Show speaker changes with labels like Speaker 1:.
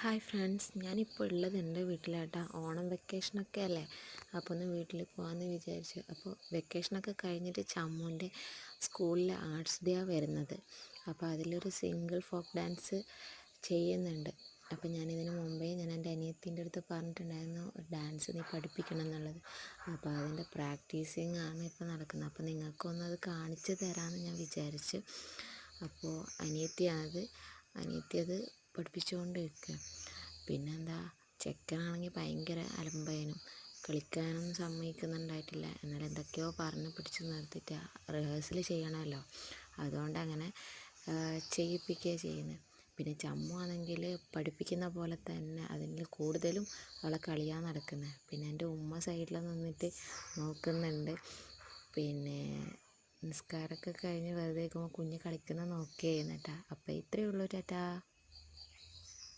Speaker 1: Hi friends, ഞാനിപ്പോൾ ഉള്ളത് എൻ്റെ വീട്ടിലാട്ടാ. ഓണം വെക്കേഷനൊക്കെ അല്ലേ, അപ്പോൾ ഒന്ന് വീട്ടിൽ പോകാമെന്ന് വിചാരിച്ചു. അപ്പോൾ വെക്കേഷനൊക്കെ കഴിഞ്ഞിട്ട് ചമ്മുൻ്റെ സ്കൂളിലെ ആർട്സ് ഡേ വരുന്നത്. അപ്പോൾ അതിലൊരു സിംഗിൾ ഫോക്ക് ഡാൻസ് ചെയ്യുന്നുണ്ട്. അപ്പോൾ ഞാനിതിന് മുമ്പേ എൻ്റെ അനിയത്തിൻ്റെ അടുത്ത് പറഞ്ഞിട്ടുണ്ടായിരുന്നു ഡാൻസ് നീ പഠിപ്പിക്കണം എന്നുള്ളത്. അപ്പോൾ അതിൻ്റെ പ്രാക്ടീസിങ് ആണ് ഇപ്പോൾ നടക്കുന്നത്. അപ്പോൾ നിങ്ങൾക്കൊന്ന് അത് കാണിച്ചു തരാമെന്ന് ഞാൻ വിചാരിച്ചു. അപ്പോൾ അനിയത്തി അത് പഠിപ്പിച്ചുകൊണ്ടിരിക്കുക. പിന്നെന്താ, ചെക്കനാണെങ്കിൽ ഭയങ്കര അലമ്പായനും, കളിക്കാനൊന്നും സമ്മതിക്കുന്നുണ്ടായിട്ടില്ല. എന്നാൽ എന്തൊക്കെയോ പറഞ്ഞ് പിടിച്ച് നിർത്തിയിട്ട് റിഹേഴ്സൽ ചെയ്യണമല്ലോ, അതുകൊണ്ട് അങ്ങനെ ചെയ്യിപ്പിക്കുക ചെയ്യുന്നത്. പിന്നെ ചമ്മു ആണെങ്കിൽ പഠിപ്പിക്കുന്ന പോലെ തന്നെ അതിൽ കൂടുതലും അവളെ കളിയാണ് നടക്കുന്നത്. പിന്നെ എൻ്റെ ഉമ്മ സൈഡിൽ നിന്നിട്ട് നോക്കുന്നുണ്ട്. പിന്നെ നിസ്കാരമൊക്കെ കഴിഞ്ഞ് വെറുതെ നിൽക്കുമ്പോൾ കുഞ്ഞ് കളിക്കുന്നത് നോക്കിയായിരുന്നു കേട്ടോ. അപ്പോൾ ഇത്രയേ ഉള്ളൂ, ടാറ്റാ.